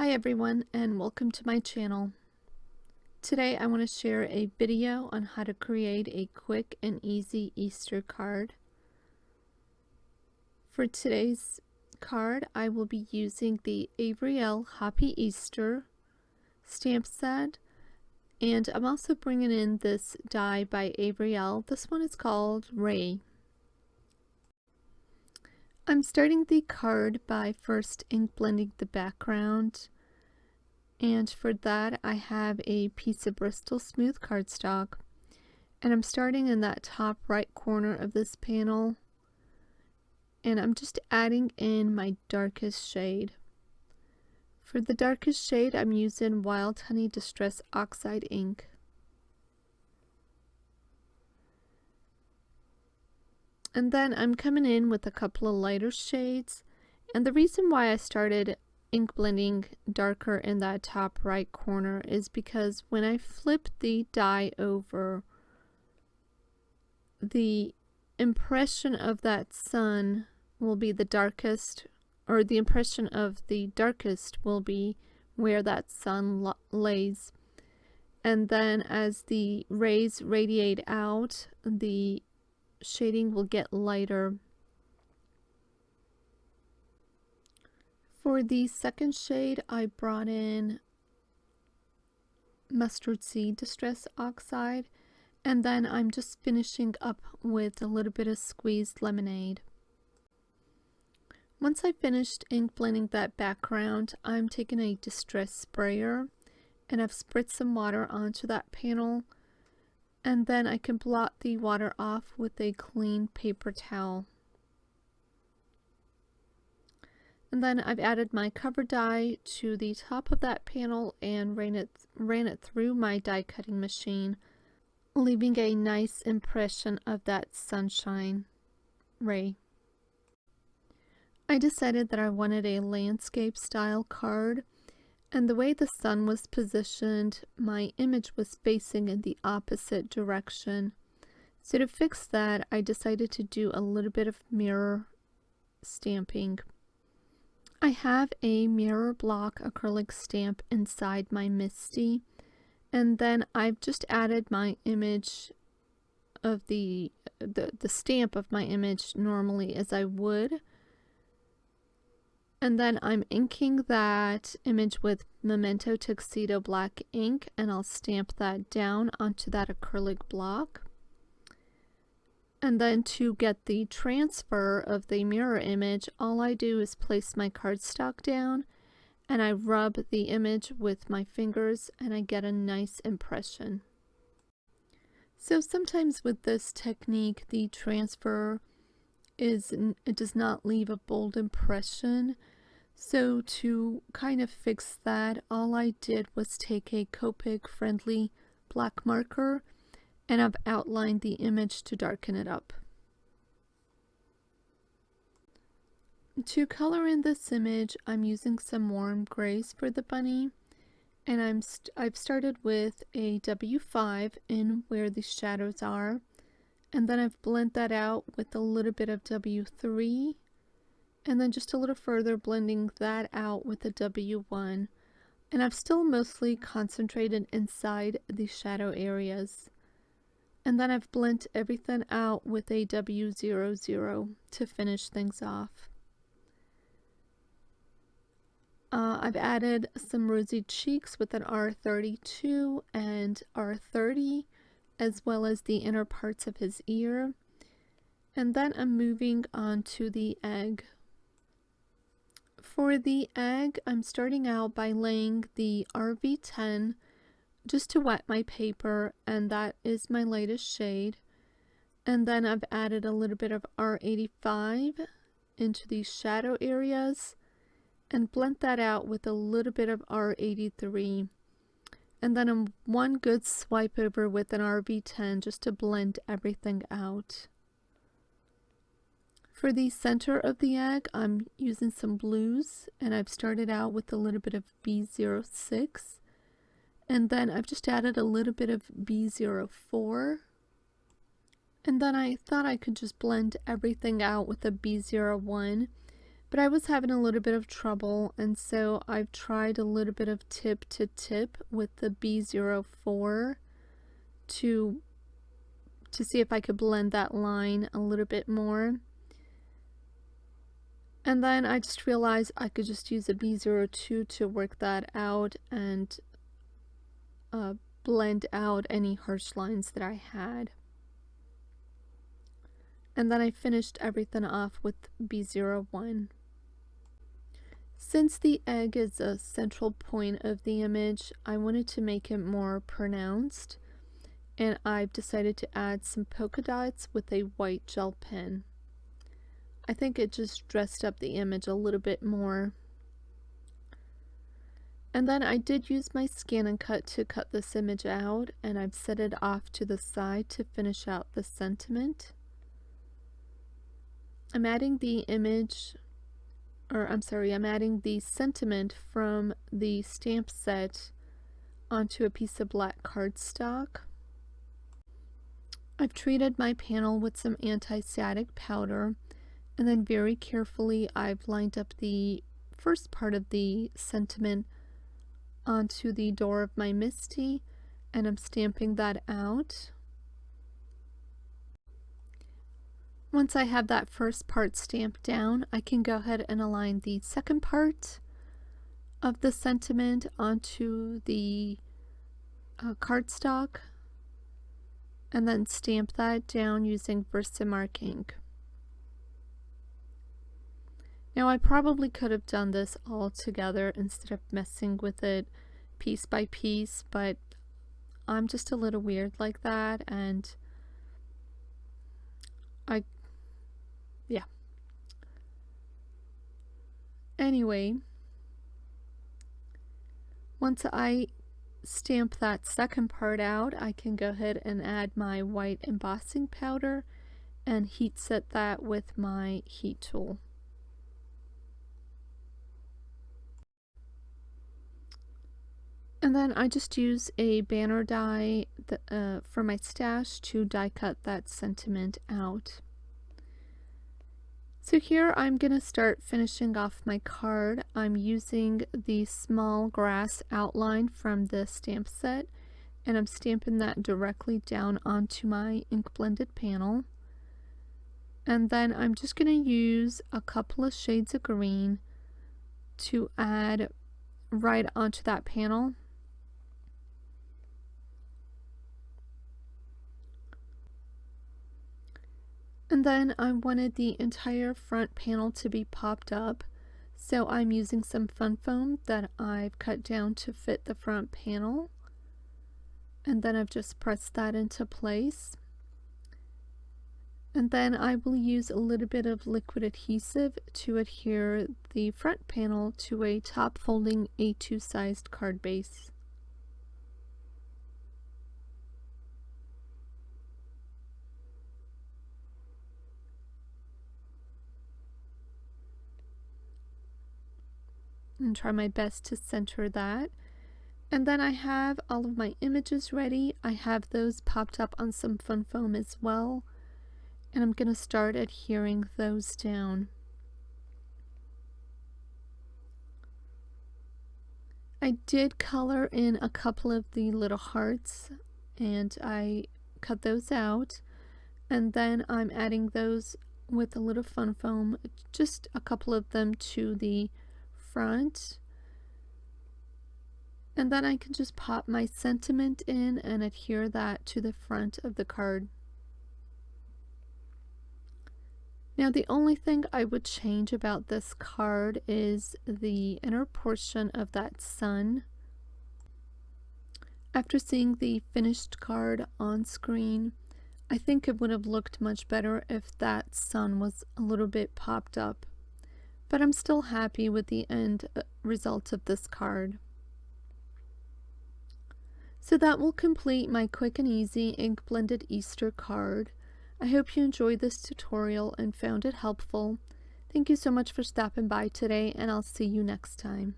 Hi everyone, and welcome to my channel. Today I want to share a video on how to create a quick and easy Easter card. For today's card I will be using the Avery Elle Hoppy Easter stamp set, and I'm also bringing in this die by Avery Elle. This one is called Ray. I'm starting the card by first ink blending the background, and for that I have a piece of Bristol smooth cardstock, and I'm starting in that top right corner of this panel, and I'm just adding in my darkest shade. For the darkest shade I'm using Wild Honey Distress Oxide ink. And then I'm coming in with a couple of lighter shades, and the reason why I started ink blending darker in that top right corner is because when I flip the die over, the impression of that sun will be the darkest, or the impression of the darkest will be where that sun lays, and then as the rays radiate out, the shading will get lighter. For the second shade I brought in Mustard Seed Distress Oxide, and then I'm just finishing up with a little bit of squeezed lemonade. Once I finished ink blending that background, I'm taking a distress sprayer and I've spritzed some water onto that panel, and then I can blot the water off with a clean paper towel. And then I've added my cover die to the top of that panel and ran it through my die cutting machine, leaving a nice impression of that sunshine ray. I decided that I wanted a landscape style card, and the way the sun was positioned, my image was facing in the opposite direction. So to fix that, I decided to do a little bit of mirror stamping. I have a mirror block acrylic stamp inside my Misty, and then I've just added my image of the stamp of my image normally as I would. And then I'm inking that image with Memento Tuxedo black ink, and I'll stamp that down onto that acrylic block. And then to get the transfer of the mirror image, all I do is place my cardstock down and I rub the image with my fingers and I get a nice impression. So sometimes with this technique, the transfer it does not leave a bold impression. So to kind of fix that, all I did was take a Copic friendly black marker and I've outlined the image to darken it up. To color in this image, I'm using some warm grays for the bunny, and I've started with a W5 in where the shadows are, and then I've blended that out with a little bit of W3, and then just a little further blending that out with a W1, and I've still mostly concentrated inside the shadow areas. And then I've blended everything out with a W00 to finish things off. I've added some rosy cheeks with an R32 and R30, as well as the inner parts of his ear. And then I'm moving on to the egg. For the egg, I'm starting out by laying the RV10 just to wet my paper, and that is my latest shade. And then I've added a little bit of R85 into these shadow areas and blend that out with a little bit of R83. And then one good swipe over with an RV10 just to blend everything out. For the center of the egg, I'm using some blues, and I've started out with a little bit of B06. And then I've just added a little bit of B04. And then I thought I could just blend everything out with a B01. but I was having a little bit of trouble, and so I've tried a little bit of tip to tip with the B04 to see if I could blend that line a little bit more. And then I just realized I could just use a B02 to work that out and blend out any harsh lines that I had. And then I finished everything off with B01. Since the egg is a central point of the image, I wanted to make it more pronounced, and I've decided to add some polka dots with a white gel pen. I think it just dressed up the image a little bit more. And then I did use my Scan and Cut to cut this image out, and I've set it off to the side to finish out the sentiment. I'm adding the I'm adding the sentiment from the stamp set onto a piece of black cardstock. I've treated my panel with some anti-static powder, and then very carefully I've lined up the first part of the sentiment onto the door of my Misty, and I'm stamping that out. Once I have that first part stamped down, I can go ahead and align the second part of the sentiment onto the cardstock, and then stamp that down using VersaMark ink. Now I probably could have done this all together instead of messing with it piece by piece, but I'm just a little weird like that, and yeah. Anyway, once I stamp that second part out, I can go ahead and add my white embossing powder and heat set that with my heat tool. And then I just use a banner die for my stash to die cut that sentiment out. So here I'm going to start finishing off my card. I'm using the small grass outline from the stamp set, and I'm stamping that directly down onto my ink blended panel. And then I'm just going to use a couple of shades of green to add right onto that panel. And then I wanted the entire front panel to be popped up, so I'm using some fun foam that I've cut down to fit the front panel, and then I've just pressed that into place. And then I will use a little bit of liquid adhesive to adhere the front panel to a top folding A2 sized card base. And try my best to center that. And then I have all of my images ready. I have those popped up on some fun foam as well, and I'm going to start adhering those down. I did color in a couple of the little hearts, and I cut those out, and then I'm adding those with a little fun foam, just a couple of them to the front, and then I can just pop my sentiment in and adhere that to the front of the card. Now the only thing I would change about this card is the inner portion of that sun. After seeing the finished card on screen, I think it would have looked much better if that sun was a little bit popped up. But I'm still happy with the end result of this card. So that will complete my quick and easy ink blended Easter card. I hope you enjoyed this tutorial and found it helpful. Thank you so much for stopping by today, and I'll see you next time.